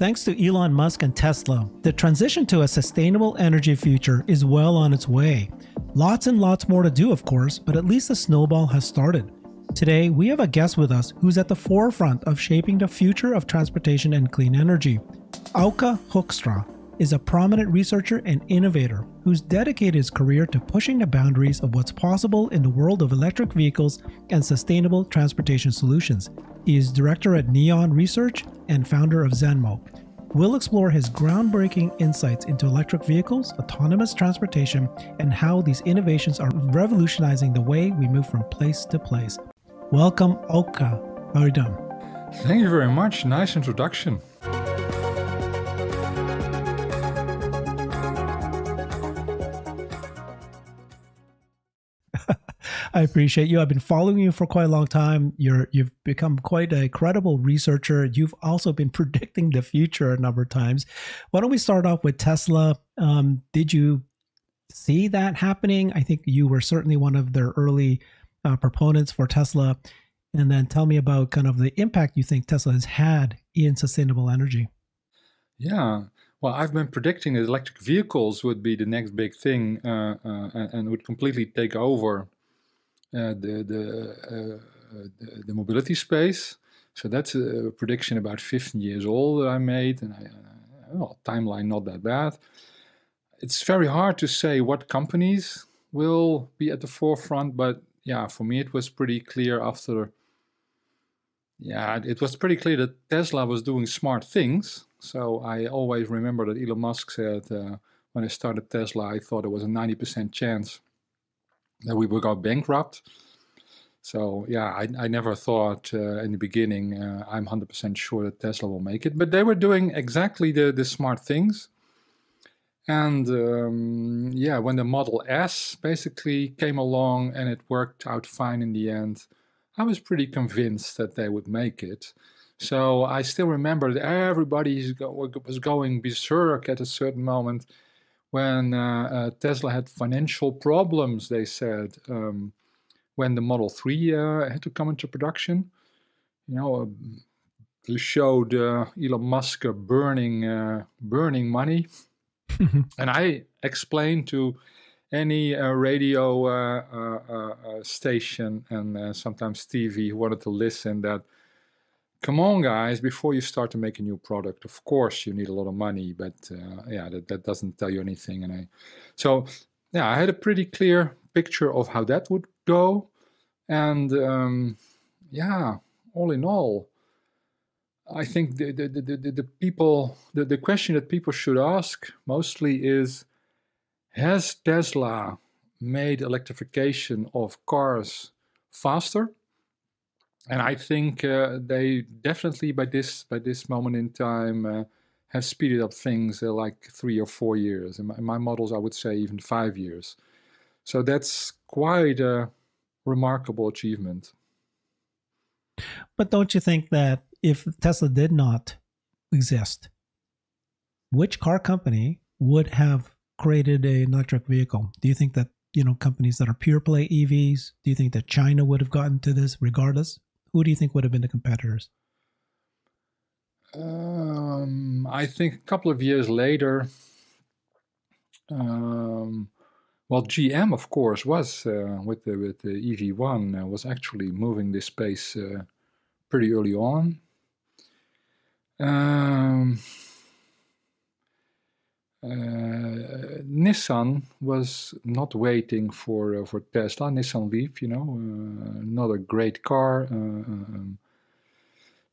Thanks to Elon Musk and Tesla, the transition to a sustainable energy future is well on its way. Lots and lots more to do, of course, but at least the snowball has started. Today, we have a guest with us who's at the forefront of shaping the future of transportation and clean energy. Auke Hoekstra is a prominent researcher and innovator who's dedicated his career to pushing the boundaries of what's possible in the world of electric vehicles and sustainable transportation solutions. He is director at Neon Research and founder of Zenmo. We'll explore his groundbreaking insights into electric vehicles, autonomous transportation, and how these innovations are revolutionizing the way we move from place to place. Welcome, Auke. How are you doing? Thank you very much. Nice introduction. I appreciate you. I've been following you for quite a long time. You've become quite a credible researcher. You've also been predicting the future a number of times. Why don't we start off with Tesla? Did you see that happening? I think you were certainly one of their early proponents for Tesla. And then tell me about kind of the impact you think Tesla has had in sustainable energy. Yeah. Well, I've been predicting that electric vehicles would be the next big thing and would completely take over the mobility space. So that's a prediction about 15 years old that I made, and timeline not that bad. It's very hard to say what companies will be at the forefront, but yeah, for me it was pretty clear it was pretty clear that Tesla was doing smart things. So I always remember that Elon Musk said when I started Tesla, I thought there was a 90% chance that we would go bankrupt. So yeah, I never thought in the beginning, I'm 100% sure that Tesla will make it. But they were doing exactly the smart things. And when the Model S basically came along and it worked out fine in the end, I was pretty convinced that they would make it. So I still remember that everybody was going berserk at a certain moment when Tesla had financial problems, they said, when the Model 3 had to come into production. They showed Elon Musk burning money. And I explained to any radio station and sometimes TV who wanted to listen that, come on, guys, before you start to make a new product, of course you need a lot of money, but that doesn't tell you anything. And I had a pretty clear picture of how that would go. And all in all, I think the question that people should ask mostly is, has Tesla made electrification of cars faster? And I think they definitely, by this moment in time, have speeded up things like 3 or 4 years. In my models, I would say even 5 years. So that's quite a remarkable achievement. But don't you think that if Tesla did not exist, which car company would have created an electric vehicle? Do you think that, companies that are pure play EVs, do you think that China would have gotten to this regardless? Who do you think would have been the competitors? I think a couple of years later, GM, of course, was with the EV1 was actually moving this space pretty early on. Nissan was not waiting for Tesla. Nissan Leaf, not a great car.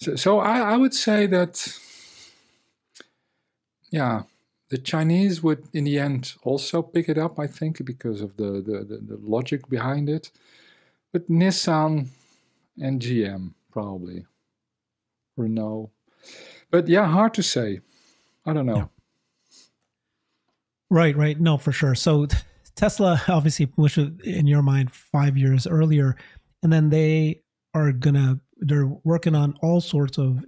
So I would say that, the Chinese would in the end also pick it up, I think, because of the logic behind it. But Nissan and GM probably. Renault. But hard to say. I don't know. Yeah. Right. No, for sure. So Tesla obviously pushed it, in your mind, 5 years earlier, and then they're working on all sorts of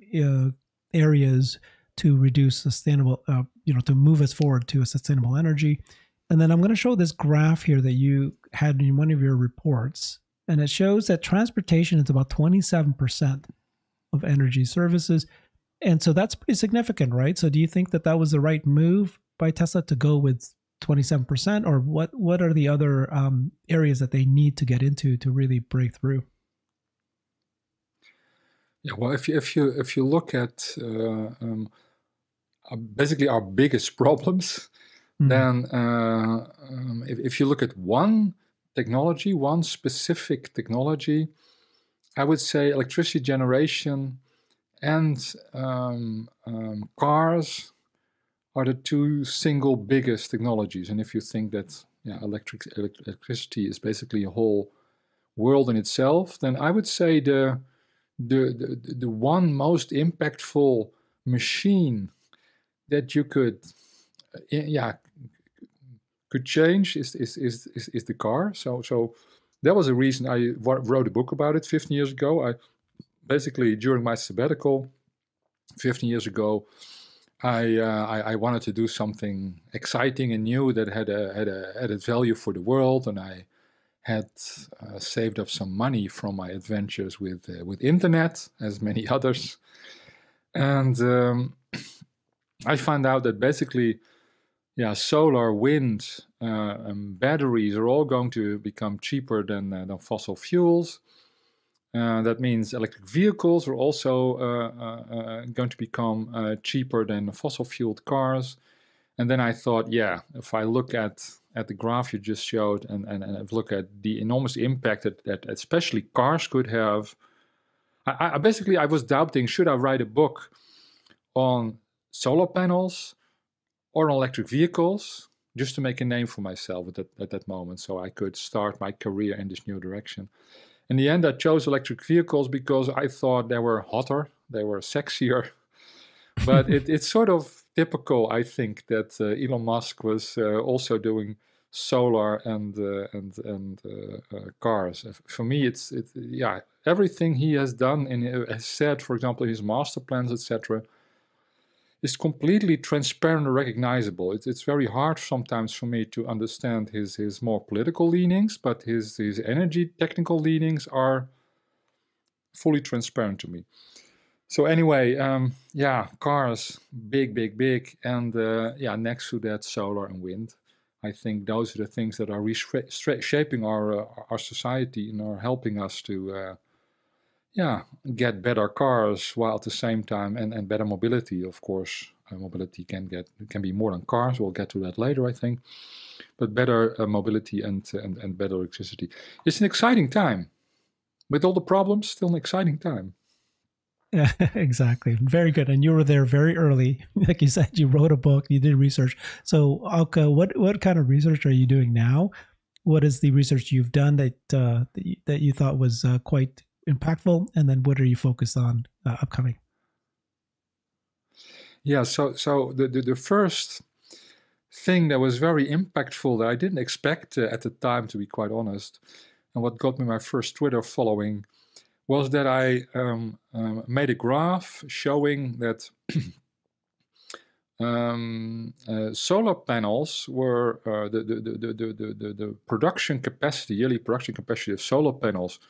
areas to reduce sustainable, to move us forward to a sustainable energy. And then I'm going to show this graph here that you had in one of your reports, and it shows that transportation is about 27% of energy services. And so that's pretty significant, right? So do you think that that was the right move by Tesla to go with 27%, or what are the other areas that they need to get into to really break through? Yeah, well, if you look at basically our biggest problems, Mm, then if you look at one technology, one specific technology, I would say electricity generation and cars are the two single biggest technologies. And if you think that electricity is basically a whole world in itself, then I would say the one most impactful machine that you could change is the car. So that was a reason I wrote a book about it 15 years ago. I basically, during my sabbatical 15 years ago, I wanted to do something exciting and new that had a added value for the world, and I had saved up some money from my adventures with internet, as many others, and I found out that basically, yeah, solar, wind, and batteries are all going to become cheaper than fossil fuels. That means electric vehicles are also going to become cheaper than fossil fueled cars. And then I thought, yeah, if I look at the graph you just showed and look at the enormous impact that especially cars could have, I basically I was doubting, should I write a book on solar panels or on electric vehicles, just to make a name for myself at that moment, so I could start my career in this new direction. In the end, I chose electric vehicles because I thought they were hotter, they were sexier. But it's sort of typical, I think, that Elon Musk was also doing solar and cars. For me, it's yeah, everything he has done and has said, for example, his master plans, etc., is completely transparent and recognizable. It's very hard sometimes for me to understand his more political leanings, but his energy technical leanings are fully transparent to me. So anyway, yeah, cars, big, big, big, and yeah, next to that, solar and wind. I think those are the things that are reshaping our society and are helping us to yeah, get better cars while at the same time and better mobility. Of course, mobility can be more than cars. We'll get to that later, I think. But better mobility and better electricity. It's an exciting time. With all the problems, still an exciting time. yeah, exactly. Very good. And you were there very early. Like you said, you wrote a book, you did research. So, Alka, what kind of research are you doing now? What is the research you've done that you thought was quite impactful? And then what are you focused on upcoming? Yeah, so the first thing that was very impactful that I didn't expect at the time, to be quite honest, and what got me my first Twitter following was that I made a graph showing that solar panels were the production capacity, yearly production capacity of solar panels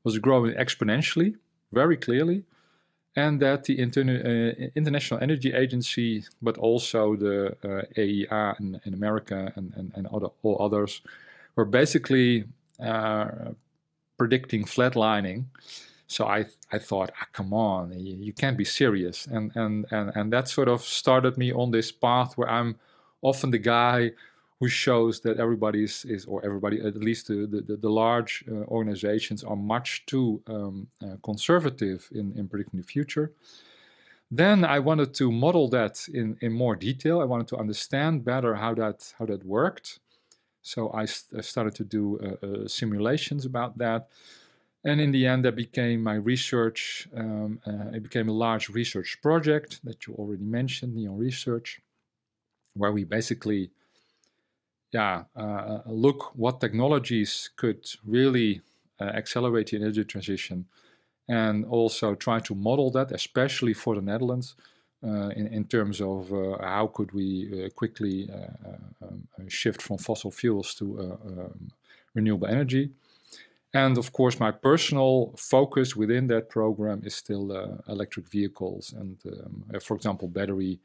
was growing exponentially, very clearly, and that the International Energy Agency, but also the AEA in America and all others, were basically predicting flatlining. So I thought, come on, you can't be serious, and that sort of started me on this path where I'm often the guy who shows that everybody is or everybody, at least the large organizations, are much too conservative in predicting the future. Then I wanted to model that in more detail. I wanted to understand better how that worked. So I started to do simulations about that. And in the end, that became my research. It became a large research project that you already mentioned, Neon Research, where we basically look what technologies could really accelerate the energy transition, and also try to model that, especially for the Netherlands, in terms of how could we quickly shift from fossil fuels to renewable energy. And of course, my personal focus within that program is still electric vehicles and, for example, battery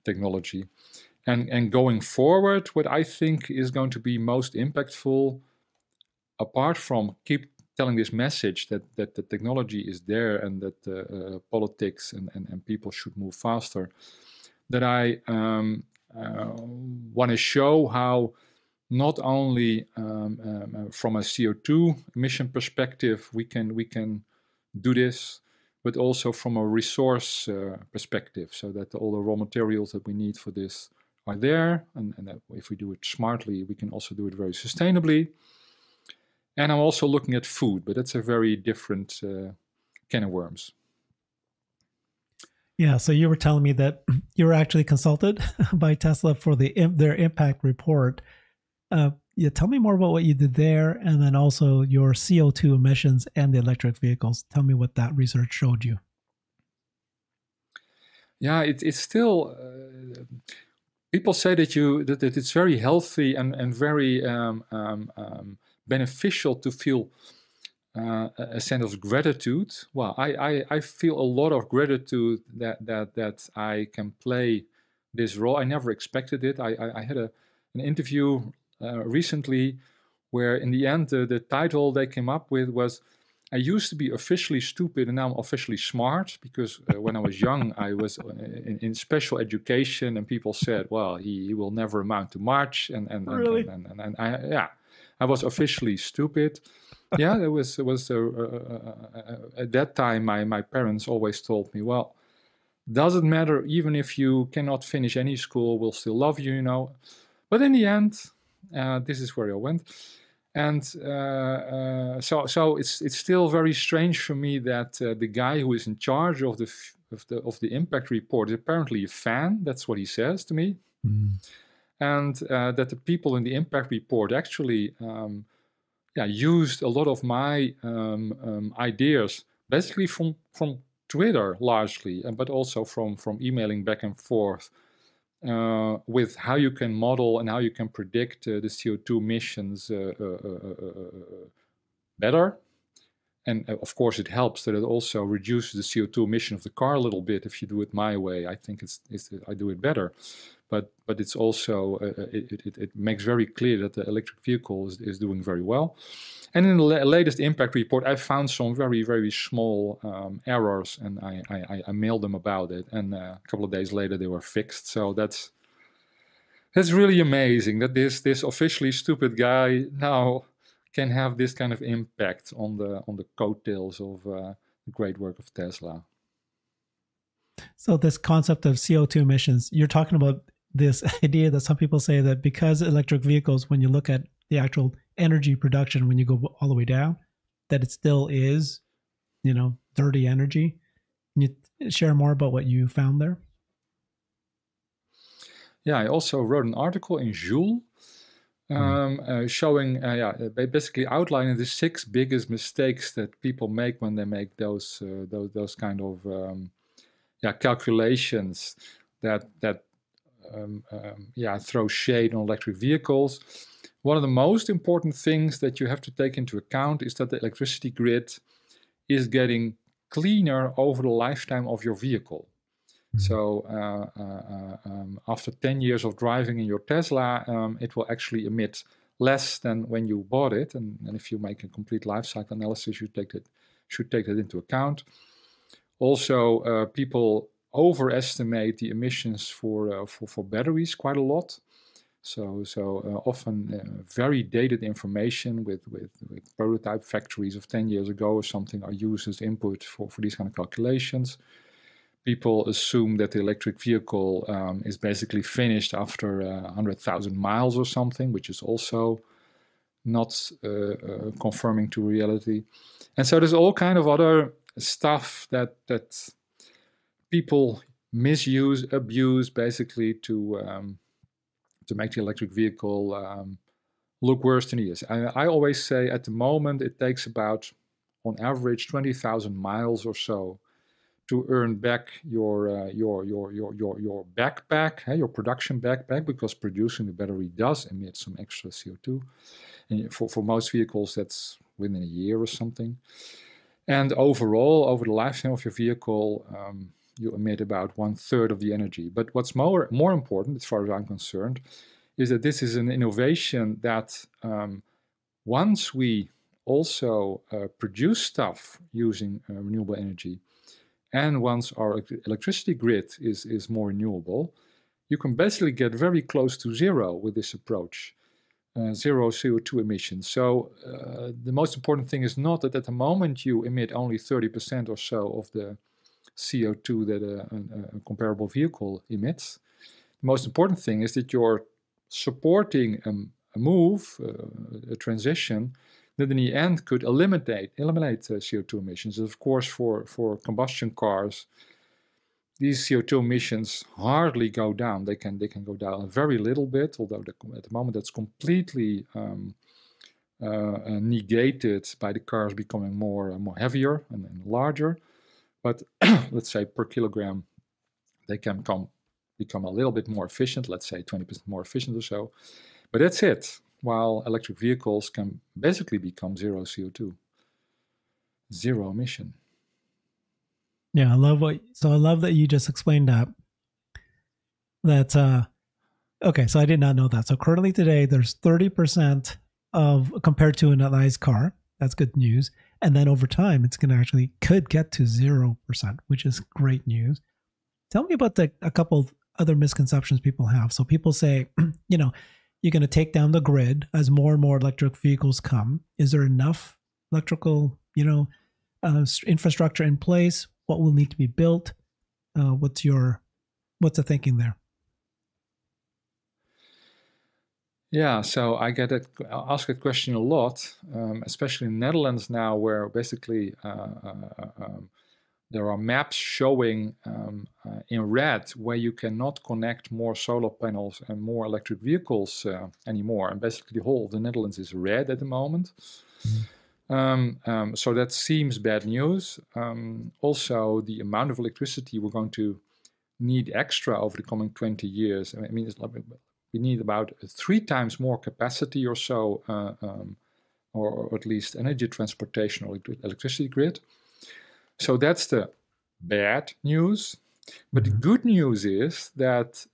technology. And going forward, what I think is going to be most impactful, apart from keep telling this message that the technology is there and that politics and people should move faster, that I want to show how not only from a CO2 emission perspective we can do this, but also from a resource perspective, so that all the raw materials that we need for this are there, and that if we do it smartly, we can also do it very sustainably. And I'm also looking at food, but that's a very different can of worms. Yeah, so you were telling me that you were actually consulted by Tesla for their impact report. Yeah, tell me more about what you did there, and then also your CO2 emissions and the electric vehicles. Tell me what that research showed you. Yeah, it's still. People say that it's very healthy and very beneficial to feel a sense of gratitude. Well, I feel a lot of gratitude that I can play this role. I never expected it. I had an interview recently where in the end the title they came up with was, I used to be officially stupid and now I'm officially smart, because when I was young I was in special education and people said, well, he will never amount to much, and Really? and I was officially stupid. Yeah, it was at that time my parents always told me, well, doesn't matter, even if you cannot finish any school, we'll still love you, you know. But in the end, this is where I went. And so it's still very strange for me that the guy who is in charge of the impact report is apparently a fan. That's what he says to me. And that the people in the impact report actually used a lot of my ideas, basically from Twitter largely, but also from emailing back and forth with how you can model and how you can predict the CO2 emissions better. And of course, it helps that it also reduces the CO2 emission of the car a little bit if you do it my way. I think I do it better. But it's also, it makes very clear that the electric vehicle is doing very well. And in the latest impact report, I found some very, very small errors, and I mailed them about it. And a couple of days later, they were fixed. So that's really amazing that this officially stupid guy now can have this kind of impact on the coattails of the great work of Tesla. So this concept of CO2 emissions, you're talking about this idea that some people say that because electric vehicles, when you look at the actual energy production, when you go all the way down, that it still is, dirty energy. Can you share more about what you found there? Yeah, I also wrote an article in Joule showing, basically outlining the 6 biggest mistakes that people make when they make those kind of calculations that throw shade on electric vehicles. One of the most important things that you have to take into account is that the electricity grid is getting cleaner over the lifetime of your vehicle. So after 10 years of driving in your Tesla, it will actually emit less than when you bought it. And if you make a complete life cycle analysis, you should take that into account. Also, people overestimate the emissions for batteries quite a lot. So often very dated information with prototype factories of 10 years ago or something are used as input for these kind of calculations. People assume that the electric vehicle is basically finished after 100,000 miles or something, which is also not conforming to reality. And so there's all kind of other stuff that people misuse, abuse, basically to make the electric vehicle look worse than it is. I always say at the moment it takes about, on average, 20,000 miles or so to earn back your backpack, your production backpack, because producing the battery does emit some extra CO2. And for most vehicles, that's within a year or something. And overall, over the lifetime of your vehicle, you emit about 1/3 of the energy. But what's more important, as far as I'm concerned, is that this is an innovation that once we also produce stuff using renewable energy, and once our electricity grid is more renewable, you can basically get very close to zero with this approach. Zero CO2 emissions. So the most important thing is not that at the moment you emit only 30% or so of the CO2 that a comparable vehicle emits. The most important thing is that you're supporting a move, a transition, that in the end could eliminate CO2 emissions. Of course, for combustion cars, these CO2 emissions hardly go down. They can go down a very little bit, although at the moment that's completely negated by the cars becoming more heavier and larger. But let's say per kilogram, they can become a little bit more efficient, let's say 20% more efficient or so. But that's it, while electric vehicles can basically become zero CO2, zero emission. Yeah, I love that you just explained that. Okay, so I did not know that. So currently today there's 30% of compared to an ICE car. That's good news. And then over time it's going to actually could get to 0%, which is great news. Tell me about a couple of other misconceptions people have. So people say, you're going to take down the grid as more and more electric vehicles come. Is there enough electrical, infrastructure in place? What will need to be built? What's the thinking there? Yeah, so I get asked that question a lot, especially in the Netherlands now, where basically there are maps showing in red where you cannot connect more solar panels and more electric vehicles anymore. And basically the whole of the Netherlands is red at the moment. So that seems bad news. Also, the amount of electricity we're going to need extra over the coming 20 years, I mean, we need about 3 times more capacity or so, or at least energy transportation or electricity grid. So that's the bad news. But the good news is that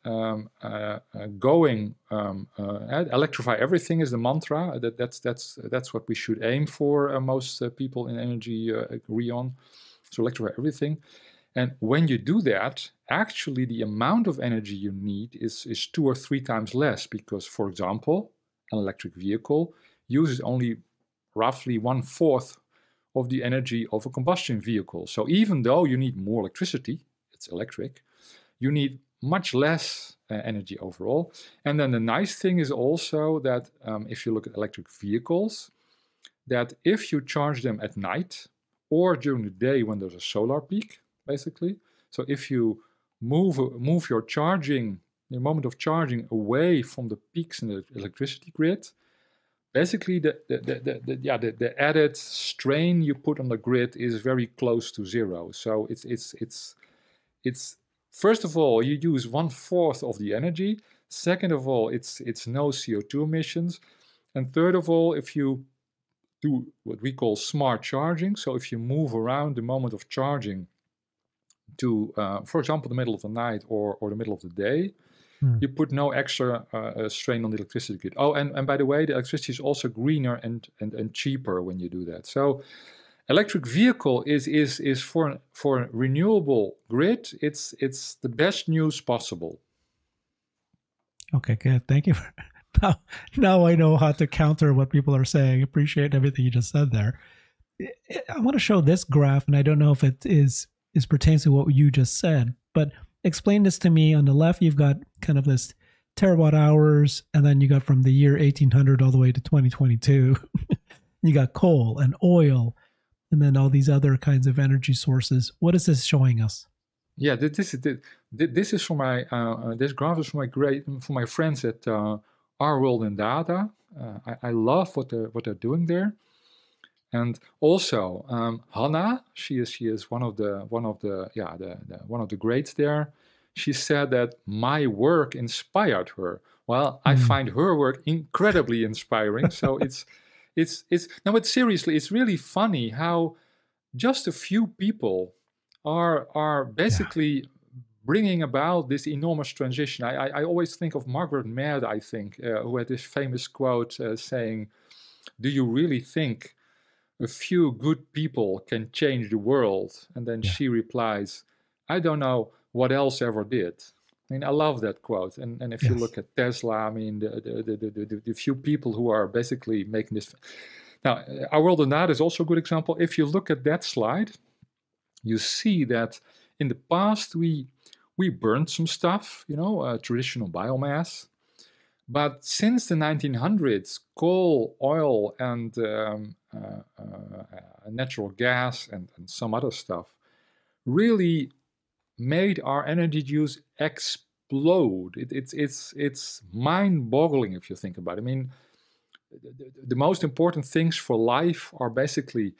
electrify everything is the mantra. That's what we should aim for. Most people in energy agree on. So electrify everything. And when you do that, actually the amount of energy you need is 2 or 3 times less, because, for example, an electric vehicle uses only roughly 1/4 of the energy of a combustion vehicle. So even though you need more electricity, it's electric, you need much less energy overall. And then the nice thing is also that if you look at electric vehicles, that if you charge them at night or during the day when there's a solar peak, basically, so if you move your moment of charging away from the peaks in the electricity grid, basically the added strain you put on the grid is very close to zero. So it's first of all, you use 1/4 of the energy. Second of all, it's no CO2 emissions. And third of all, if you do what we call smart charging, so if you move around the moment of charging to, for example, the middle of the night or the middle of the day, you put no extra strain on the electricity grid. Oh, and by the way, the electricity is also greener and cheaper when you do that. So electric vehicle is for a renewable grid, it's the best news possible. Okay, good. Thank you. Now I know how to counter what people are saying. Appreciate everything you just said there. I want to show this graph, and I don't know if it is pertains to what you just said, but explain this to me. On the left, you've got kind of this terawatt hours, and then you got from the year 1800 all the way to 2022. You got coal and oil, and then all these other kinds of energy sources. What is this showing us? Yeah, this is for my this graph is for my friends at Our World in Data. I love what they're doing there. And also Hannah, she is one of the one of the greats there. She said that my work inspired her. Well, I find her work incredibly inspiring. So it's no, but seriously, it's really funny how just a few people are Yeah. basically bringing about this enormous transition. I always think of Margaret Mead, I think, who had this famous quote saying, "Do you really think a few good people can change the world?" And then Yeah. she replies, "I don't know what else ever did." I mean, I love that quote. And if you Yes. look at Tesla, I mean, the few people who are basically making this. Now, Our World of Now is also a good example. If you look at that slide, you see that in the past we burned some stuff, traditional biomass. But since the 1900s, coal, oil, and natural gas and some other stuff really made our energy use explode. It's mind-boggling if you think about it. I mean, the most important things for life are basically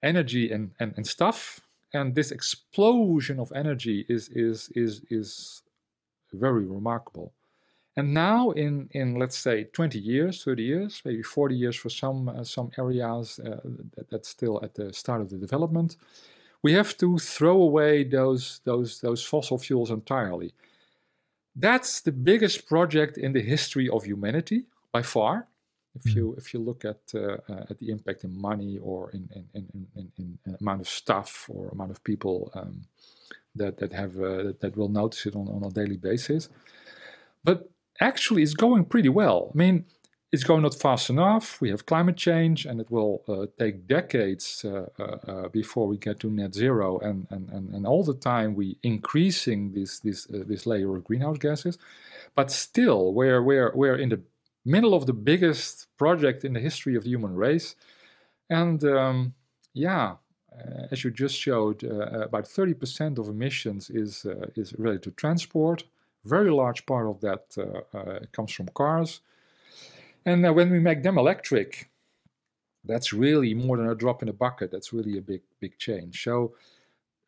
energy and stuff. And this explosion of energy is very remarkable. And now in let's say 20 years, 30 years, maybe 40 years for some areas that's still at the start of the development, we have to throw away those fossil fuels entirely. That's the biggest project in the history of humanity by far. If you look at the impact in money or in amount of stuff or amount of people that will notice it on a daily basis, but actually it's going pretty well. I mean, it's going not fast enough. We have climate change, and it will take decades before we get to net zero. And all the time we increasing this layer of greenhouse gases. But still, we're in the middle of the biggest project in the history of the human race. And as you just showed, about 30% of emissions is related to transport. Very large part of that comes from cars. And when we make them electric, that's really more than a drop in the bucket. That's really a big change. So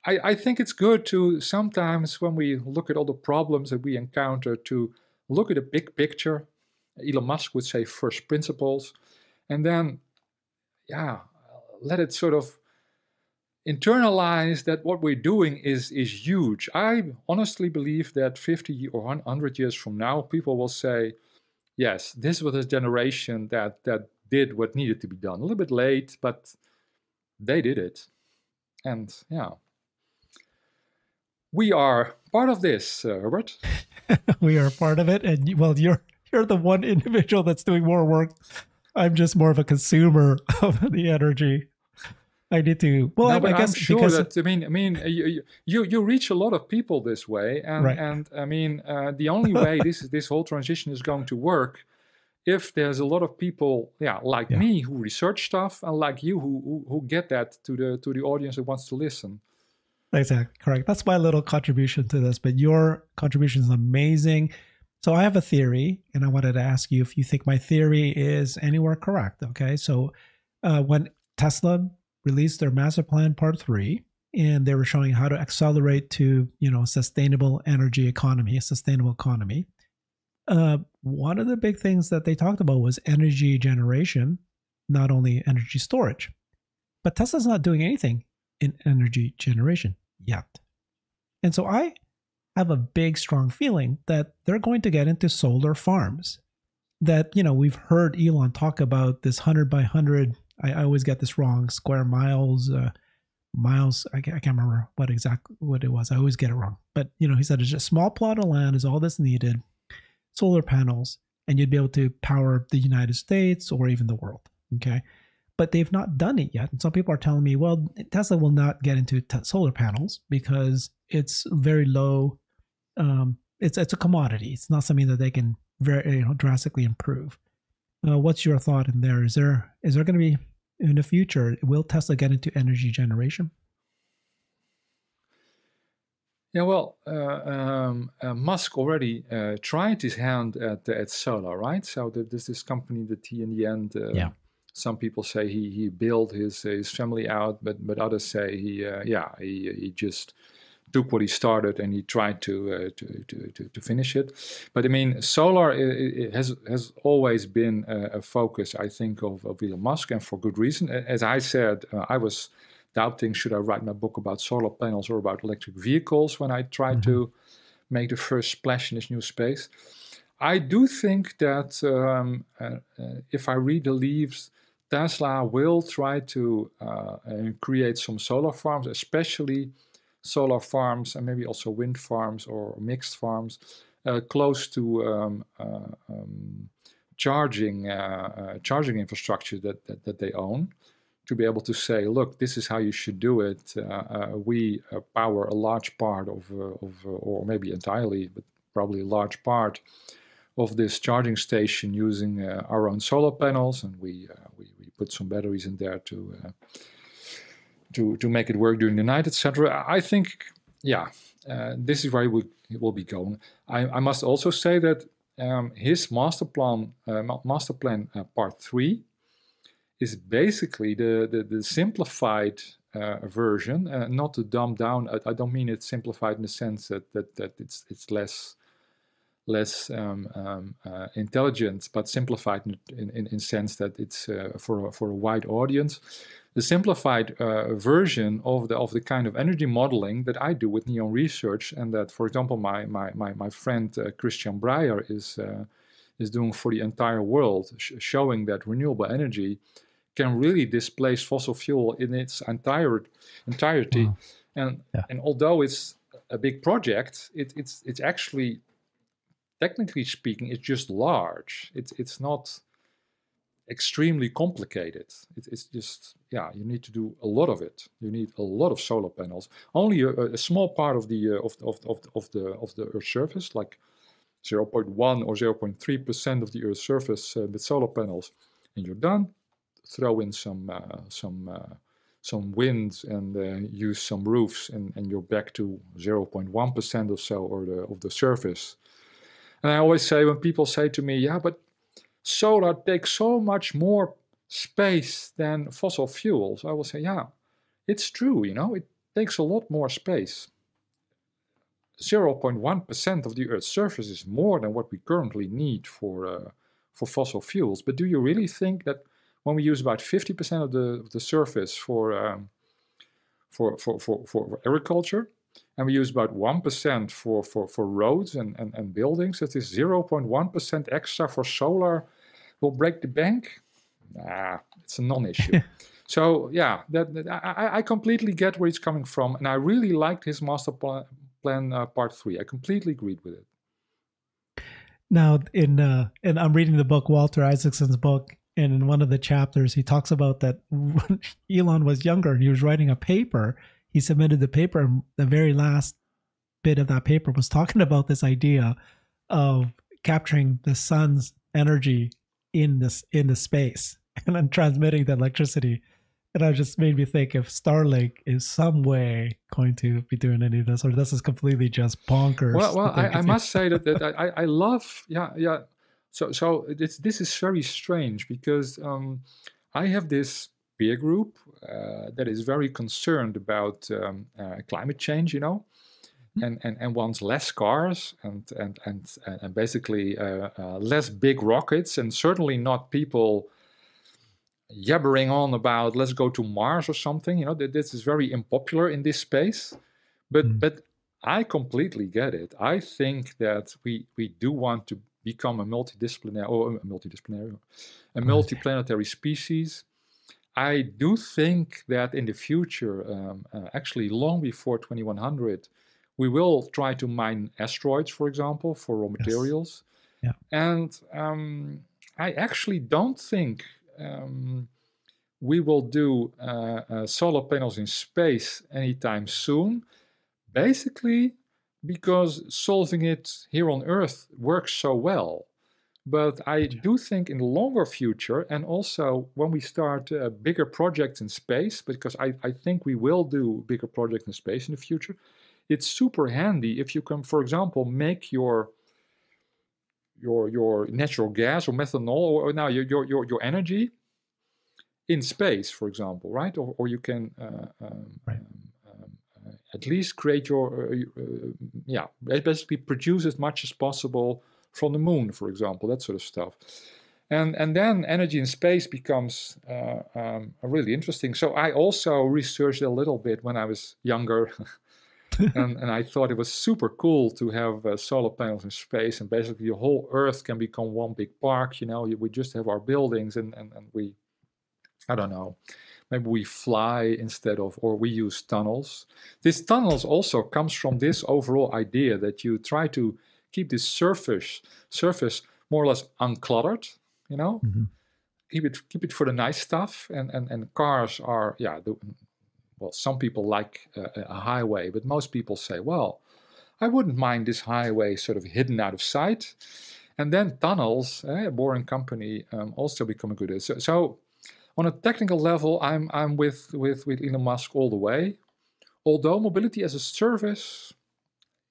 I think it's good to sometimes, when we look at all the problems that we encounter, to look at the big picture. Elon Musk would say first principles, and then, let it sort of internalize that what we're doing is huge. I honestly believe that 50 or 100 years from now, people will say, yes, this was a generation that did what needed to be done. A little bit late, but they did it. And we are part of this, Herbert. We are part of it, and well, you're the one individual that's doing more work. I'm just more of a consumer of the energy. I need to. Well, No, but I I'm guess sure because that you reach a lot of people this way, right. and I mean the only way this whole transition is going to work, if there's a lot of people, like Yeah. me, who research stuff, and like you, who get that to the audience that wants to listen. Exactly. Correct. That's my little contribution to this, but your contribution is amazing. So I have a theory, and I wanted to ask you if you think my theory is anywhere correct. Okay. So when Tesla released their master plan part 3, and they were showing how to accelerate to, sustainable energy economy, a sustainable economy. One of the big things that they talked about was energy generation, not only energy storage. But Tesla's not doing anything in energy generation yet. And so I have a big, strong feeling that they're going to get into solar farms. That, we've heard Elon talk about this 100 by 100, I always get this wrong, square miles, I can't remember what it was. I always get it wrong. But, he said it's just a small plot of land is all that's needed, solar panels, and you'd be able to power the United States or even the world. Okay. But they've not done it yet. And some people are telling me, well, Tesla will not get into solar panels because it's very low. It's a commodity. It's not something that they can very drastically improve. What's your thought in there? Is there going to be in the future? Will Tesla get into energy generation? Yeah, well, Musk already tried his hand at solar, right? So there's this company that he in the end Yeah. Some people say he bailed his family out, but others say he just took what he started and he tried to finish it. But I mean, solar has always been a focus, I think, of Elon Musk, and for good reason. As I said, I was doubting, should I write my book about solar panels or about electric vehicles when I tried to make the first splash in this new space. I do think that if I read the leaves, Tesla will try to create some solar farms, especially solar farms and maybe also wind farms or mixed farms close to charging infrastructure that they own, to be able to say, look, this is how you should do it. We power a large part of or maybe entirely, but probably a large part of this charging station using our own solar panels, and we put some batteries in there to make it work during the night, etc. I think, this is where it will be going. I must also say that his master plan part 3 is basically the simplified version, not to dumb down. I don't mean it's simplified in the sense that it's less intelligent, but simplified in sense that it's for a wide audience. The simplified version of the kind of energy modeling that I do with Neon Research, and that, for example, my friend Christian Breyer is doing for the entire world, showing that renewable energy can really displace fossil fuel in its entirety. Wow. And although it's a big project, it's actually, technically speaking, it's just large. It's not extremely complicated. It's just, you need to do a lot of it. You need a lot of solar panels. Only a small part of the Earth's surface, like 0.1 or 0.3% of the Earth's surface with solar panels, and you're done. Throw in some wind and use some roofs, and you're back to 0.1% or so of the surface. And I always say, when people say to me, yeah, but solar takes so much more space than fossil fuels, I will say, yeah, it's true, it takes a lot more space. 0.1% of the Earth's surface is more than what we currently need for fossil fuels. But do you really think that when we use about 50% of the surface for agriculture, and we use about 1% for roads and buildings, that is 0.1% extra for solar will break the bank? Nah, it's a non-issue. So yeah, I completely get where he's coming from, and I really liked his master plan part 3. I completely agreed with it. Now, in I'm reading the book, Walter Isaacson's book, and in one of the chapters, he talks about that when Elon was younger and he was writing a paper, he submitted the paper, and the very last bit of that paper was talking about this idea of capturing the sun's energy in the space and then transmitting the electricity. And it just made me think if Starlink is some way going to be doing any of this, or this is completely just bonkers. Well, I must say that I love, So this is very strange, because I have this peer group that is very concerned about climate change, and wants less cars and basically less big rockets, and certainly not people yabbering on about let's go to Mars or something. This is very unpopular in this space, but I completely get it. I think that we do want to become a multiplanetary species. I do think that in the future, actually long before 2100, we will try to mine asteroids, for example, for raw materials. Yeah. And I actually don't think we will do solar panels in space anytime soon, basically because solving it here on Earth works so well. But I do think in the longer future, and also when we start bigger projects in space, because I think we will do bigger projects in space in the future, it's super handy if you can, for example, make your natural gas or methanol or now your energy in space, for example, right? Or you can Right. at least create your, basically produce as much as possible from the moon, for example, that sort of stuff. And then energy in space becomes really interesting. So I also researched a little bit when I was younger. and I thought it was super cool to have solar panels in space, and basically the whole Earth can become one big park. We just have our buildings, and we, I don't know, maybe we fly instead of, or we use tunnels. This tunnels also comes from this overall idea that you try to keep this surface more or less uncluttered. Mm-hmm. Keep it for the nice stuff, and cars are, well, some people like a highway, but most people say, well, I wouldn't mind this highway sort of hidden out of sight. And then tunnels, a boring company, also become a good idea. So on a technical level, I'm with Elon Musk all the way. Although mobility as a service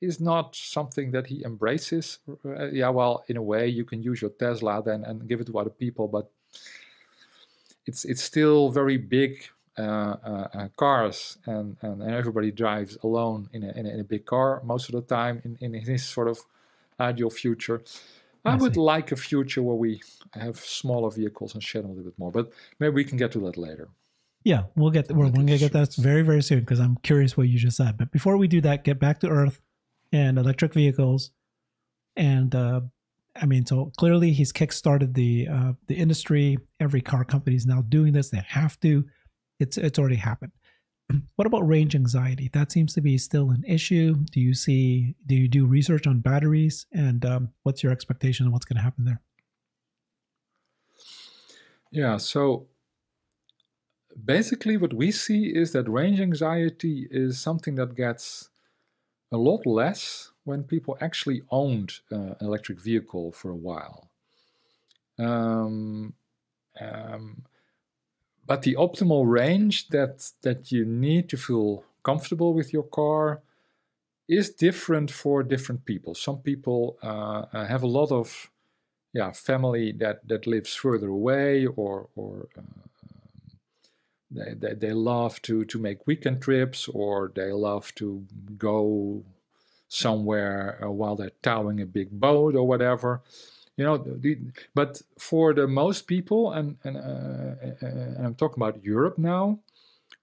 is not something that he embraces. Well, in a way, you can use your Tesla then and give it to other people, but it's still very big cars, and everybody drives alone in a big car most of the time in his sort of ideal future. I would like a future where we have smaller vehicles and share them a little bit more, but maybe we can get to that later. Yeah, we're going to get that very, very soon, because I'm curious what you just said. But before we do that, get back to Earth and electric vehicles. And so clearly he's kickstarted the industry. Every car company is now doing this. They have to. It's already happened. What about range anxiety? That seems to be still an issue. Do you do research on batteries? And what's your expectation of what's going to happen there? Yeah, so basically what we see is that range anxiety is something that gets a lot less when people actually owned an electric vehicle for a while. But the optimal range that you need to feel comfortable with your car is different for different people. Some people have a lot of family that lives further away, or they love to make weekend trips, or they love to go somewhere while they're towing a big boat or whatever. But for the most people, and I'm talking about Europe now,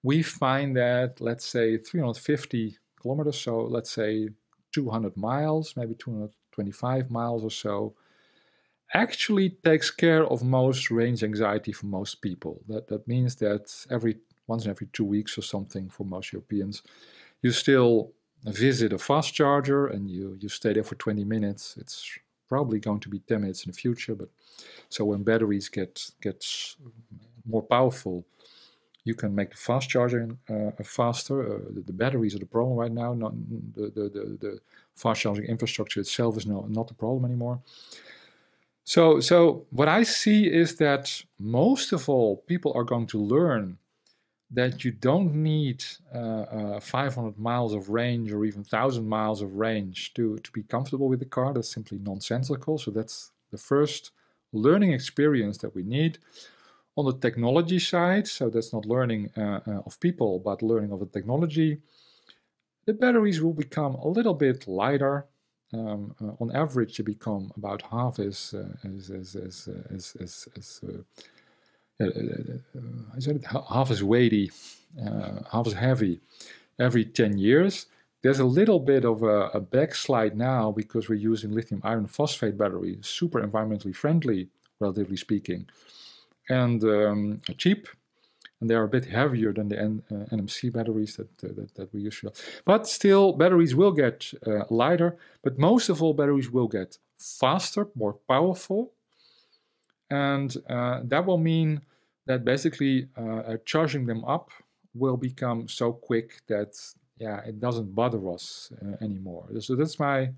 we find that, let's say, 350 kilometers, so let's say 200 miles, maybe 225 miles or so, actually takes care of most range anxiety for most people. That means that once every 2 weeks or something for most Europeans, you still visit a fast charger and you stay there for 20 minutes. It's probably going to be 10 minutes in the future, but so when batteries get more powerful, you can make the fast charging faster. The batteries are the problem right now. Not the fast charging infrastructure itself is not the problem anymore. So what I see is that most of all, people are going to learn that you don't need 500 miles of range or even 1,000 miles of range to be comfortable with the car. That's simply nonsensical. So that's the first learning experience that we need. On the technology side, so that's not learning of people, but learning of the technology, the batteries will become a little bit lighter. On average, they become about half as weighty, half as heavy every 10 years. There's a little bit of a backslide now because we're using lithium iron phosphate battery, super environmentally friendly, relatively speaking, and cheap. And they are a bit heavier than the NMC batteries that we use. But still, batteries will get lighter, but most of all, batteries will get faster, more powerful. And that will mean that basically charging them up will become so quick that it doesn't bother us anymore. So that's my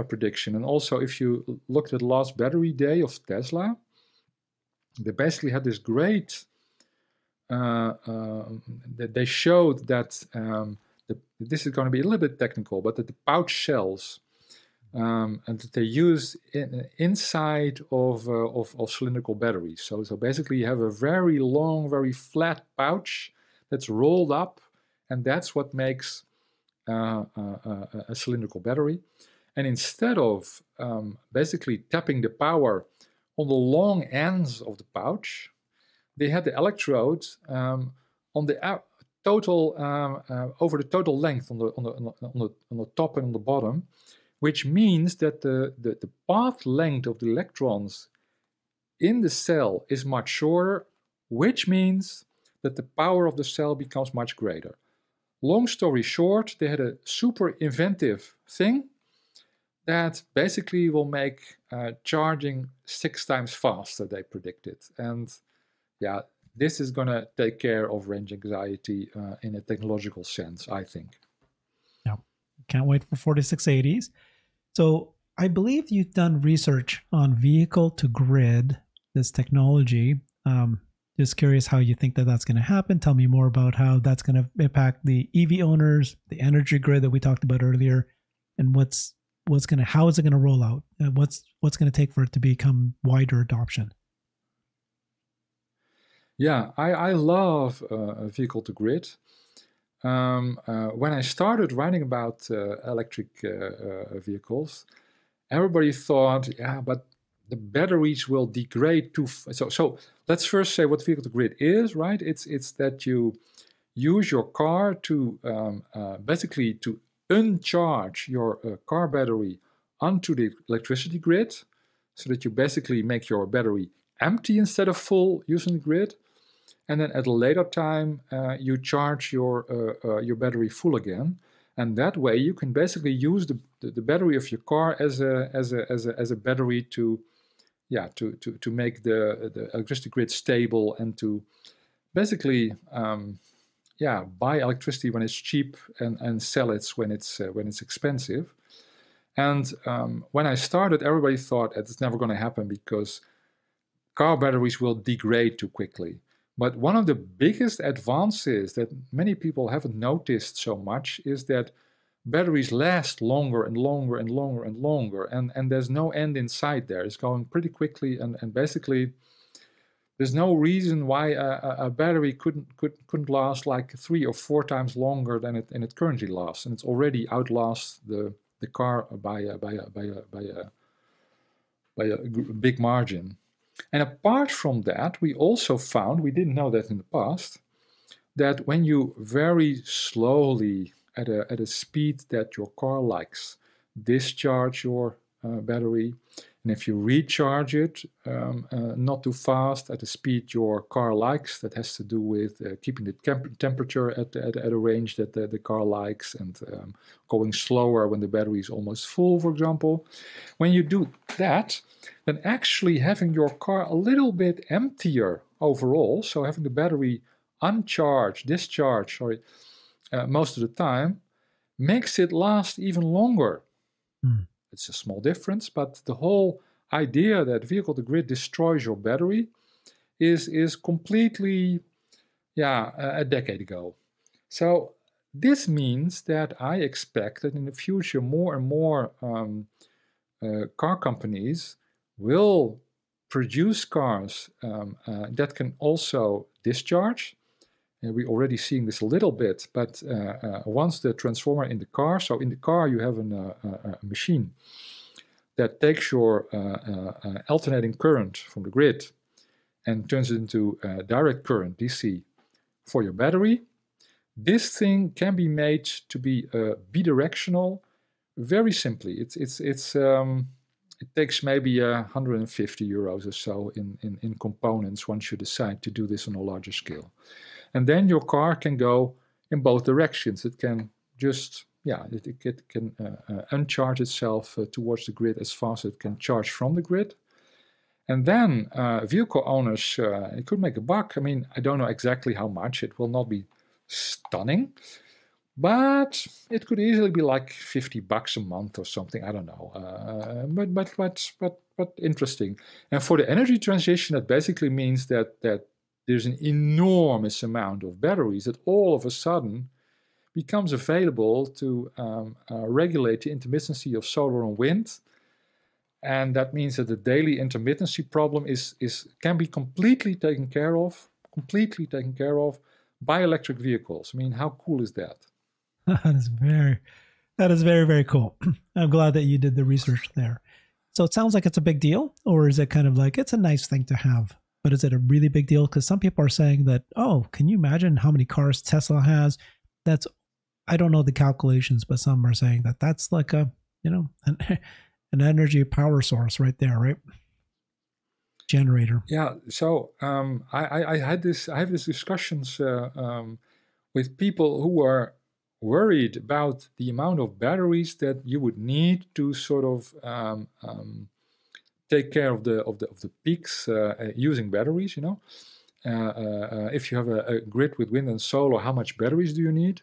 prediction. And also, if you looked at the last battery day of Tesla, they basically had this great that they showed that this is going to be a little bit technical, but that the pouch cells and that they use inside of cylindrical batteries. So basically you have a very long, very flat pouch that's rolled up, and that's what makes a cylindrical battery. And instead of basically tapping the power on the long ends of the pouch, they had the electrodes on the total over the total length on the top and on the bottom, which means that the path length of the electrons in the cell is much shorter, which means that the power of the cell becomes much greater. Long story short, they had a super inventive thing that basically will make charging 6 times faster, they predicted. And yeah, this is going to take care of range anxiety in a technological sense, I think. Yeah, can't wait for 4680s. So I believe you've done research on vehicle to grid, this technology. Just curious how you think that that's going to happen. Tell me more about how that's going to impact the EV owners, the energy grid that we talked about earlier, and how is it going to roll out? What's going to take for it to become wider adoption? Yeah, I love vehicle to grid. When I started writing about electric vehicles, everybody thought, yeah, but the batteries will degrade too. So let's first say what vehicle to grid is, right? It's that you use your car to basically to uncharge your car battery onto the electricity grid, so that you basically make your battery empty instead of full using the grid. And then at a later time, you charge your battery full again, and that way you can basically use the battery of your car as a battery to make the electricity grid stable, and to basically buy electricity when it's cheap and sell it when it's expensive. And when I started, everybody thought it's never going to happen because car batteries will degrade too quickly. But one of the biggest advances that many people haven't noticed so much is that batteries last longer and longer and longer and longer, and there's no end in sight there. It's going pretty quickly, and basically there's no reason why a battery couldn't last like 3 or 4 times longer than it currently lasts, and it's already outlasts the car by a big margin. And apart from that, we also found, we didn't know that in the past, that when you very slowly, at a speed that your car likes, discharge your battery, and if you recharge it not too fast at the speed your car likes, that has to do with keeping the temperature at a range that the car likes, and going slower when the battery is almost full, for example. When you do that, then actually having your car a little bit emptier overall, so having the battery discharged, most of the time, makes it last even longer. It's a small difference, but the whole idea that vehicle to grid destroys your battery is completely, a decade ago. So this means that I expect that in the future more and more car companies will produce cars that can also discharge. And we're already seeing this a little bit, but once the transformer in the car, so in the car you have a machine that takes your alternating current from the grid and turns it into direct current, DC, for your battery. This thing can be made to be bidirectional very simply. It takes maybe 150 euros or so in components once you decide to do this on a larger scale. And then your car can go in both directions. It can just, it can uncharge itself towards the grid as fast as it can charge from the grid. And then vehicle owners, it could make a buck. I mean, I don't know exactly how much. It will not be stunning, but it could easily be like $50 a month or something. I don't know. But interesting. And for the energy transition, that basically means that there's an enormous amount of batteries that all of a sudden becomes available to regulate the intermittency of solar and wind. And that means that the daily intermittency problem can be completely taken care of by electric vehicles. I mean, how cool is that? That is very, very cool. I'm glad that you did the research there. So it sounds like it's a big deal, or is it kind of like it's a nice thing to have? But is it a really big deal? Because some people are saying that, oh, can you imagine how many cars Tesla has? That's, I don't know the calculations, but some are saying that that's like a, an energy power source right there, right? Generator. Yeah. So I have these discussions with people who are worried about the amount of batteries that you would need to sort of take care of the peaks using batteries. If you have a grid with wind and solar, how much batteries do you need?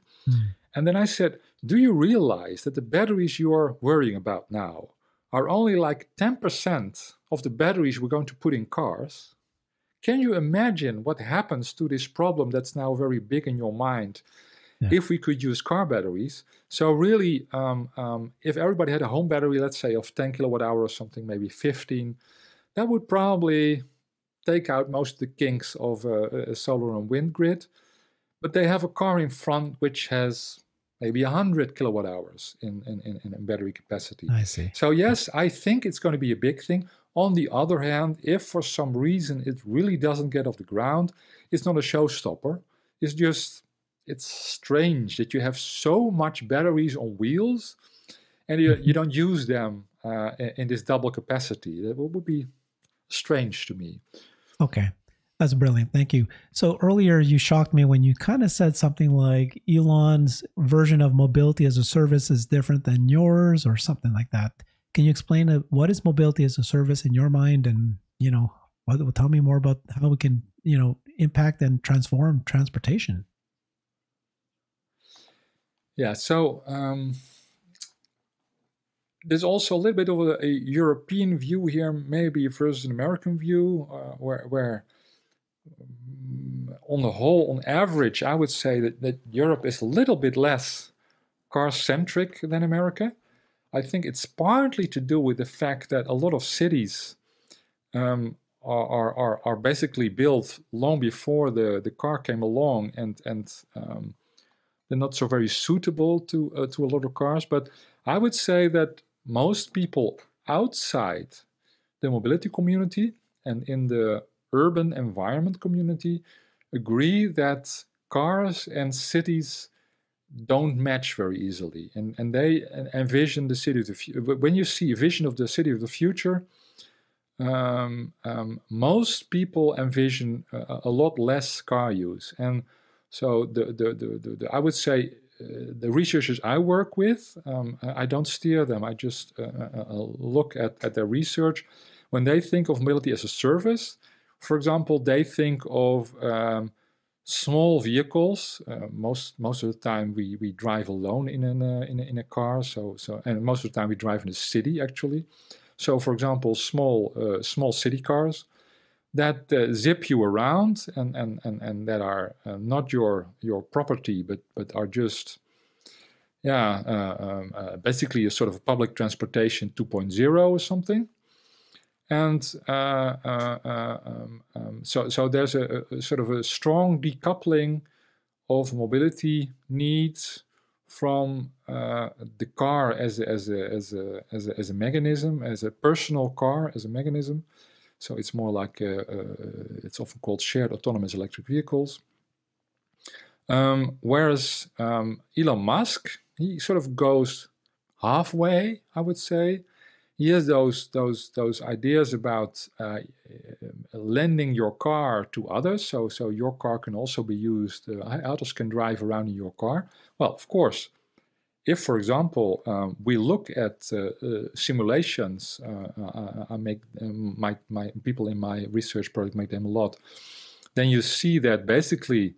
And then I said, do you realize that the batteries you are worrying about now are only like 10% of the batteries we're going to put in cars? Can you imagine what happens to this problem that's now very big in your mind if we could use car batteries? So really, if everybody had a home battery, let's say of 10 kilowatt hour or something, maybe 15, that would probably take out most of the kinks of a solar and wind grid. But they have a car in front which has maybe 100 kilowatt hours in battery capacity. I see. So yes, I think it's going to be a big thing. On the other hand, if for some reason it really doesn't get off the ground, it's not a showstopper. It's just, it's strange that you have so much batteries on wheels and you don't use them in this double capacity. That would be strange to me. Okay. That's brilliant. Thank you. So earlier you shocked me when you kind of said something like Elon's version of mobility as a service is different than yours or something like that. Can you explain what is mobility as a service in your mind? And, tell me more about how we can, impact and transform transportation. Yeah. So there's also a little bit of a European view here, maybe versus an American view, where on the whole, on average, I would say that Europe is a little bit less car-centric than America. I think it's partly to do with the fact that a lot of cities are basically built long before the car came along, and they're not so very suitable to a lot of cars. But I would say that most people outside the mobility community and in the urban environment community agree that cars and cities don't match very easily, and they envision the city of the future. When you see a vision of the city of the future, most people envision a lot less car use, and so the I would say the researchers I work with, I don't steer them. I just look at their research. When they think of mobility as a service, for example, they think of small vehicles. Most of the time we drive alone in a car. And most of the time we drive in the city actually. So for example, small city cars that zip you around and that are not your property, but are just basically a sort of public transportation 2.0 or something. And so there's a sort of a strong decoupling of mobility needs from the car as a mechanism, as a personal car as a mechanism. So it's more like it's often called shared autonomous electric vehicles. Whereas Elon Musk, he sort of goes halfway, I would say. He has those ideas about lending your car to others, so your car can also be used. Others can drive around in your car. Well, of course, if, for example, we look at simulations, I make my people in my research project make them a lot. Then you see that basically,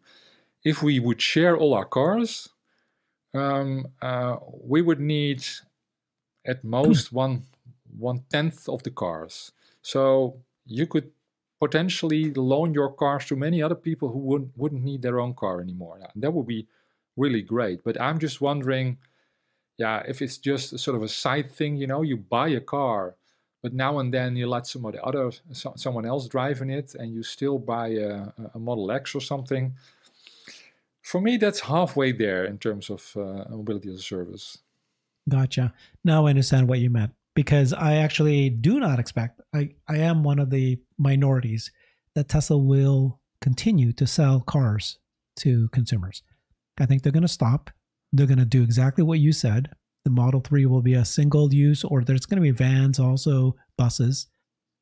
if we would share all our cars, we would need at most one-tenth of the cars. So you could potentially loan your cars to many other people who wouldn't need their own car anymore. And that would be really great. But I'm just wondering, yeah, if it's just a sort of a side thing, you buy a car, but now and then you let someone else drive in it, and you still buy a Model X or something. For me, that's halfway there in terms of mobility as a service. Gotcha. Now I understand what you meant, because I actually do not expect, I am one of the minorities that Tesla will continue to sell cars to consumers. I think they're going to stop. They're going to do exactly what you said. The Model 3 will be a single use, or there's going to be vans, also buses,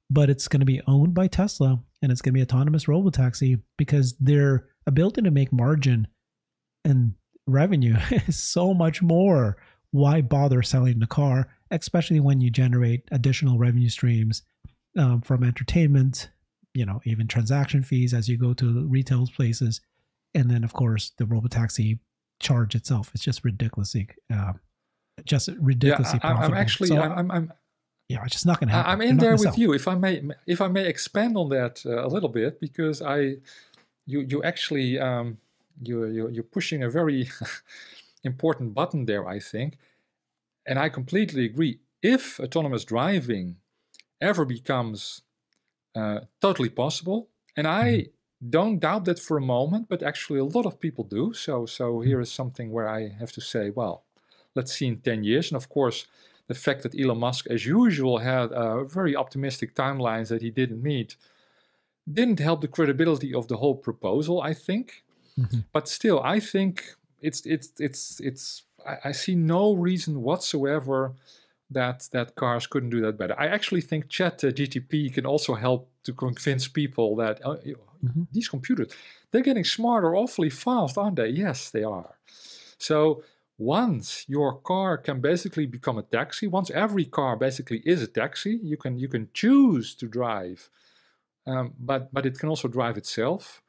but it's going to be owned by Tesla, and it's going to be autonomous robotaxi, because their ability to make margin and revenue is so much more. Why bother selling the car, especially when you generate additional revenue streams from entertainment, even transaction fees as you go to retail places, and then of course the robotaxi charge itself is just just ridiculously Yeah, I'm profitable. actually, So I'm yeah, it's just not going to happen. I'm They're in not there going to with sell. you. If I may expand on that a little bit, because you actually you're pushing a very important button there, I think, and I completely agree. If autonomous driving ever becomes totally possible, and Mhm. I don't doubt that for a moment, but actually a lot of people do. So here is something where I have to say, well, let's see in 10 years. And of course, the fact that Elon Musk, as usual, had very optimistic timelines that he didn't meet didn't help the credibility of the whole proposal, I think. Mhm. But still, I think I see no reason whatsoever that cars couldn't do that better. I actually think Chat GTP can also help to convince people that Mhm. these computers, they're getting smarter awfully fast, aren't they? Yes, they are. So once your car can basically become a taxi, once every car basically is a taxi, you can choose to drive, but it can also drive itself.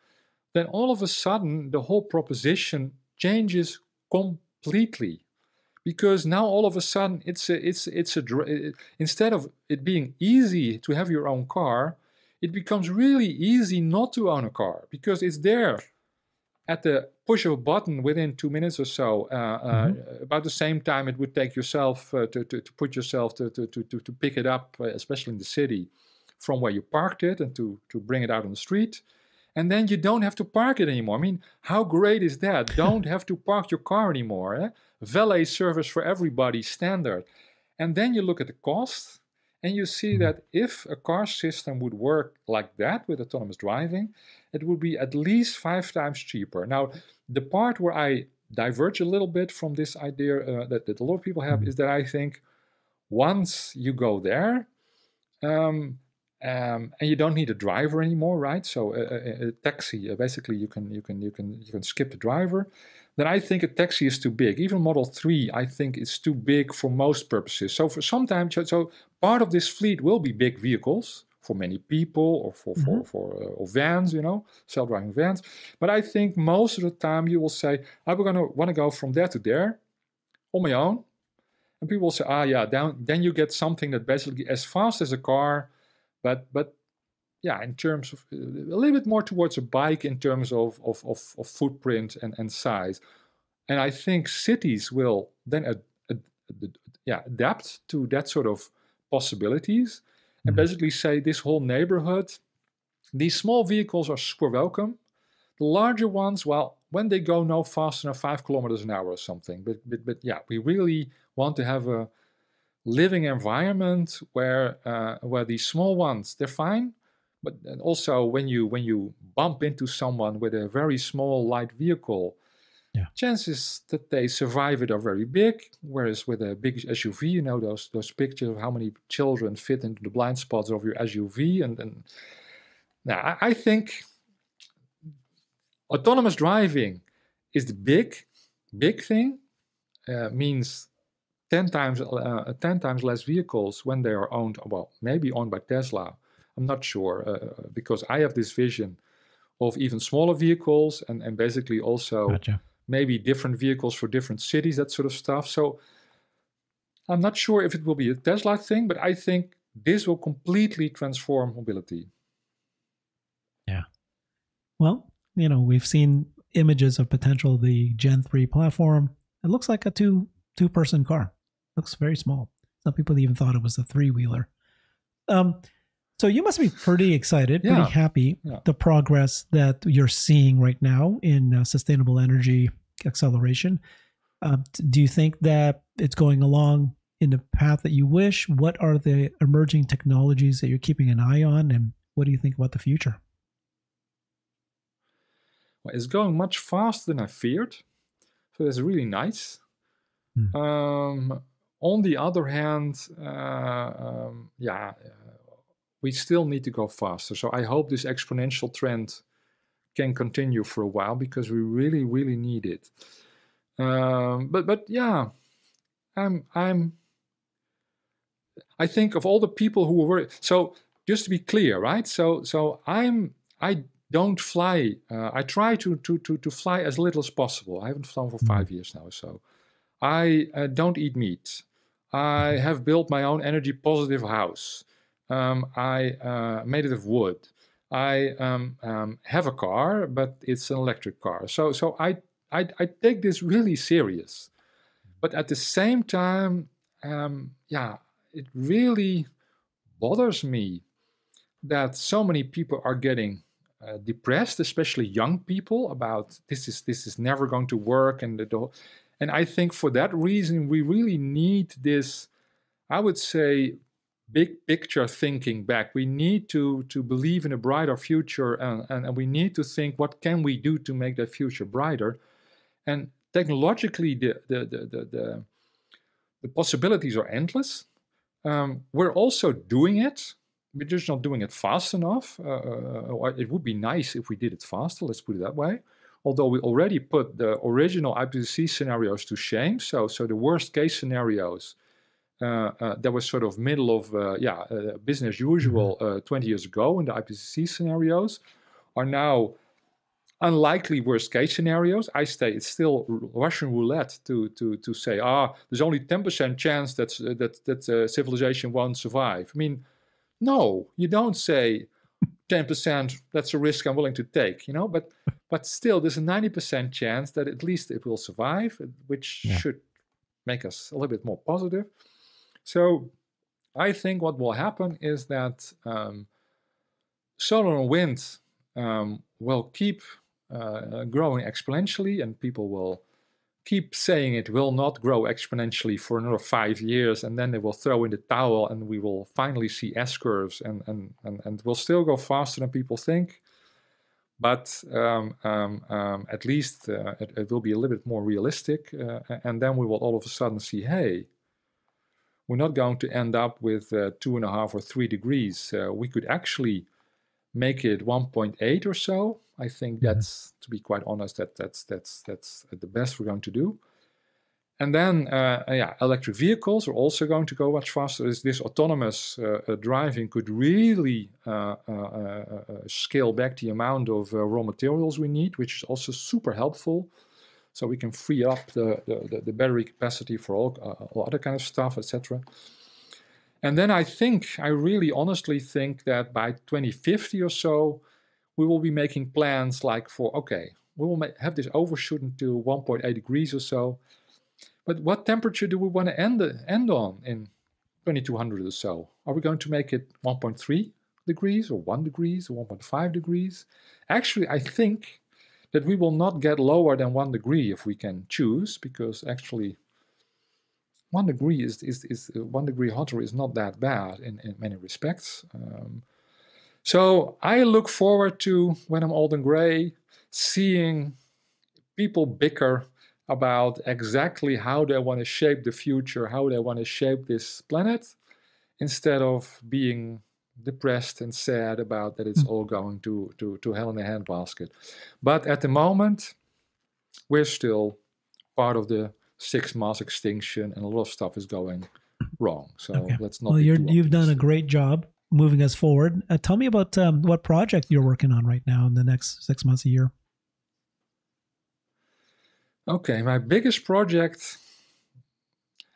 Then all of a sudden the whole proposition changes completely, because now all of a sudden instead of it being easy to have your own car, it becomes really easy not to own a car, because it's there at the push of a button within 2 minutes or so. Mhm. About the same time it would take yourself to put yourself to pick it up, especially in the city, from where you parked it, and to bring it out on the street. And then you don't have to park it anymore. I mean, how great is that? Don't have to park your car anymore. Valet service for everybody, standard. And then you look at the cost, and you see Mhm. that if a car system would work like that with autonomous driving, it would be at least 5 times cheaper. Now, the part where I diverge a little bit from this idea that a lot of people have Mhm. is that I think once you go there, and you don't need a driver anymore, right? So a taxi, basically, you can skip the driver. Then I think a taxi is too big. Even Model 3, I think it's too big for most purposes. So for sometimes, so part of this fleet will be big vehicles for many people, or Mhm. or vans, self-driving vans. But I think most of the time you will say, I'm going to want to go from there to there on my own. And people will say, yeah, then you get something that basically as fast as a car, but yeah, in terms of a little bit more towards a bike in terms of footprint and size. And I think cities will then adapt to that sort of possibilities, and Mhm. basically say this whole neighborhood, these small vehicles are super welcome. The larger ones, well, when they go no faster than 5 kilometers an hour or something. But yeah, we really want to have a living environment where these small ones, they're fine, but also when you bump into someone with a very small light vehicle, Yeah. chances that they survive it are very big. Whereas with a big SUV, those pictures of how many children fit into the blind spots of your SUV, and now I think autonomous driving is the big thing. Means 10 times less vehicles when they are owned, well, maybe owned by Tesla. I'm not sure, because I have this vision of even smaller vehicles, and basically also Gotcha. maybe different vehicles for different cities, that sort of stuff. So I'm not sure if it will be a Tesla thing, but I think this will completely transform mobility. Yeah. Well, we've seen images of potential the Gen 3 platform. It looks like a two-person car. Looks very small. Some people even thought it was a three-wheeler. So you must be pretty excited, pretty happy, the progress that you're seeing right now in sustainable energy acceleration. Do you think that it's going along in the path that you wish? What are the emerging technologies that you're keeping an eye on, and what do you think about the future? Well, it's going much faster than I feared, so that's really nice. On the other hand, we still need to go faster. So I hope this exponential trend can continue for a while, because we really, really need it. But yeah, I think of all the people who were. So just to be clear, right? So I don't fly. I try to fly as little as possible. I haven't flown for 5 years now, so I don't eat meat. I have built my own energy positive house. I made it of wood. I have a car, but it's an electric car. So I take this really serious. But at the same time, it really bothers me that so many people are getting depressed, especially young people, about this is never going to work, and I think for that reason we really need this, I would say, big picture thinking back. We need to believe in a brighter future, and we need to think, what can we do to make that future brighter? And technologically, the possibilities are endless. We're also doing it. We're just not doing it fast enough. It would be nice if we did it faster, let's put it that way. Although we already put the original IPCC scenarios to shame. So the worst case scenarios, that was sort of middle of business usual 20 years ago in the IPCC scenarios, are now unlikely worst case scenarios. I say it's still Russian roulette to say, there's only 10% chance that civilization won't survive. I mean, no, you don't say 10%, that's a risk I'm willing to take, but still there's a 90% chance that at least it will survive, which should make us a little bit more positive. So I think what will happen is that solar and wind will keep growing exponentially, and people will keep saying it will not grow exponentially for another 5 years, and then they will throw in the towel, and we will finally see S-curves, and will still go faster than people think. But at least it will be a little bit more realistic, and then we will all of a sudden see, hey, we're not going to end up with 2.5 or 3 degrees. We could actually make it 1.8 or so. I think that's, to be quite honest, that's the best we're going to do. And then, electric vehicles are also going to go much faster. This autonomous driving could really scale back the amount of raw materials we need, which is also super helpful. So we can free up the battery capacity for all other kind of stuff, etc. And then I really honestly think that by 2050 or so, we will be making plans like we will have this overshoot into 1.8 degrees or so. But what temperature do we want to end on in 2200 or so? Are we going to make it 1.3 degrees or 1 degrees or 1.5 degrees? Actually, I think that we will not get lower than 1 degree if we can choose, because actually 1 degree is 1 degree hotter is not that bad in many respects. So I look forward to, when I'm old and gray, seeing people bicker about exactly how they want to shape the future, how they want to shape this planet, instead of being depressed and sad about that it's all going to hell in a handbasket. But at the moment, we're still part of the 6th mass extinction, and a lot of stuff is going wrong. So let's not. Well, you've done a great job moving us forward. Tell me about what project you're working on right now in the next 6 months, a year. Okay, my biggest project,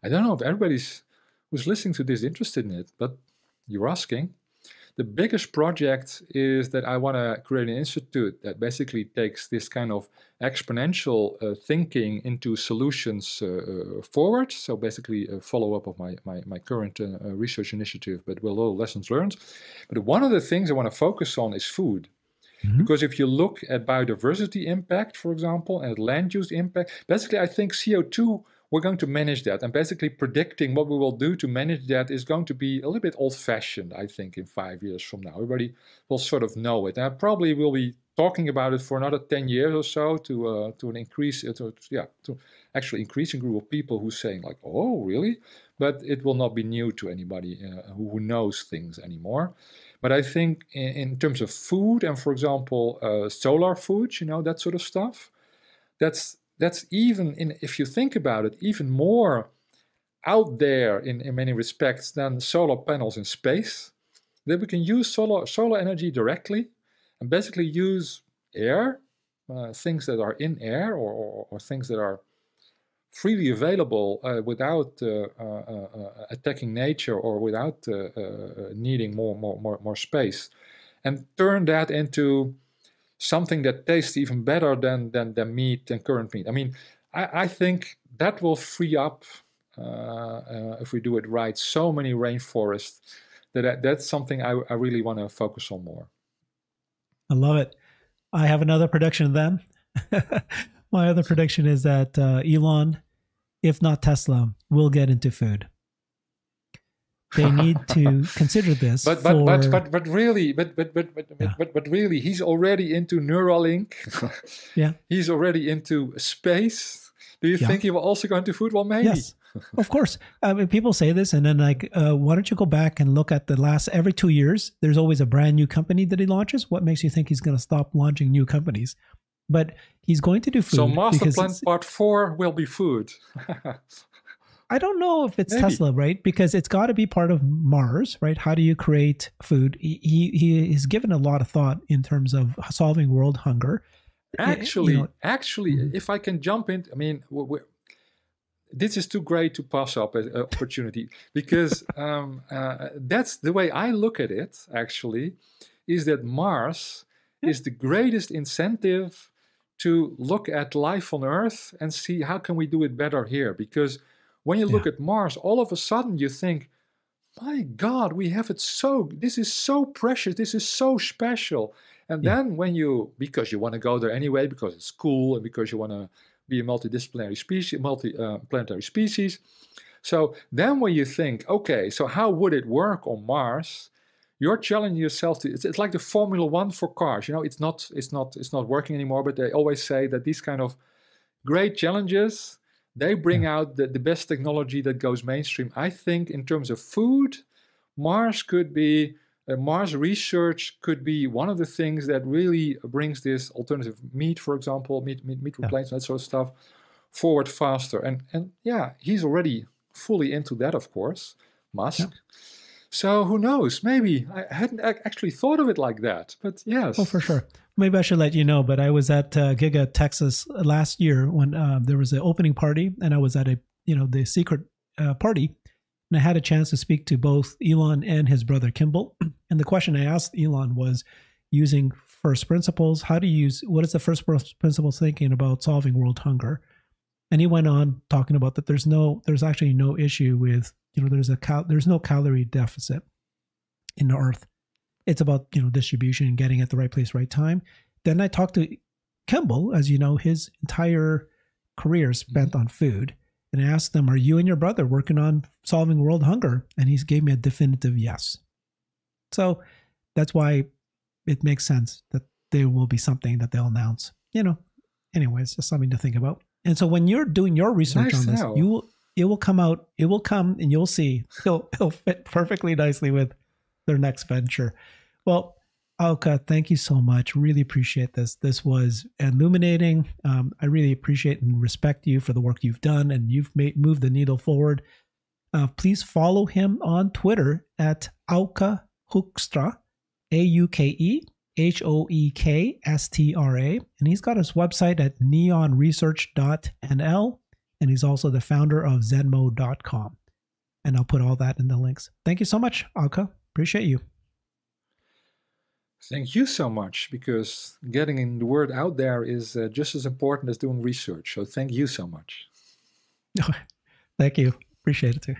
I don't know if everybody's who's listening to this interested in it, but you're asking. the biggest project is that I want to create an institute that basically takes this kind of exponential thinking into solutions forward. So basically a follow-up of my current research initiative, but with a lot of lessons learned. But one of the things I want to focus on is food. Because if you look at biodiversity impact, for example, and land use impact, basically I think CO2, we're going to manage that. And basically predicting what we will do to manage that is going to be a little bit old-fashioned, I think, in 5 years from now. Everybody will sort of know it. And I probably will be talking about it for another 10 years or so to actually increasing group of people who's saying like, oh, really? But it will not be new to anybody who knows things anymore. But I think in terms of food and, for example, solar foods, that sort of stuff, that's even, if you think about it, even more out there in many respects than solar panels in space. That we can use solar energy directly and basically use air, things that are in air or things that are freely available without attacking nature or without needing more space, and turn that into something that tastes even better than meat and current meat. I mean, I think that will free up, if we do it right, so many rainforests that's something I really want to focus on more. I love it. I have another prediction then. My other prediction is that Elon, if not Tesla, will get into food. They need to consider this. But really, he's already into Neuralink. Yeah, he's already into space. Do you think he will also go into food? Well, maybe. Yes, of course. I mean, people say this, and then like, why don't you go back and look at the last every 2 years? There's always a brand new company that he launches. What makes you think he's going to stop launching new companies? But he's going to do food. So Master Plan Part 4 will be food. I don't know if it's Tesla, right? Because it's got to be part of Mars, right? How do you create food? He has given a lot of thought in terms of solving world hunger. Actually, if I can jump in, I mean, this is too great to pass up as an opportunity, because that's the way I look at it, actually, is that Mars is the greatest incentive to look at life on Earth and see how can we do it better here. Because when you look at Mars, all of a sudden you think, my God, we have it this is so precious, this is so special. And then when because you want to go there anyway, because it's cool and because you want to be a multidisciplinary species, multi-planetary species. So then when you think, okay, so how would it work on Mars? You're challenging yourself to, it's like the Formula One for cars. It's not working anymore, but they always say that these kind of great challenges, they bring out the best technology that goes mainstream. I think in terms of food, Mars research could be one of the things that really brings this alternative meat, for example, meat replacement, that sort of stuff, forward faster. And he's already fully into that, of course, Musk. Yeah. So who knows? Maybe I hadn't actually thought of it like that, but yes. Oh, for sure. Maybe I should let you know, but I was at Giga Texas last year when there was an opening party, and I was at the secret party, and I had a chance to speak to both Elon and his brother Kimball. And the question I asked Elon was, using first principles, what is the first principles thinking about solving world hunger? And he went on talking about that there's actually no issue with, there's no calorie deficit in the Earth. It's about, distribution and getting at the right place, right time. Then I talked to Kimball, as you know, his entire career spent on food. And I asked them, are you and your brother working on solving world hunger? And he gave me a definitive yes. So that's why it makes sense that there will be something that they'll announce. Anyways, just something to think about. And so when you're doing your research on this, it will come and you'll see it'll fit perfectly nicely with their next venture. Well, Auke, thank you so much. Really appreciate this. This was illuminating. I really appreciate and respect you for the work you've done, and you've moved the needle forward. Please follow him on Twitter at Auke Hoekstra, AUKEHOEKSTRA, and he's got his website at neonresearch.nl, and he's also the founder of Zenmo.com. And I'll put all that in the links. Thank you so much, Auke. Appreciate you. Thank you so much, because getting the word out there is just as important as doing research. So thank you so much. Thank you. Appreciate it too.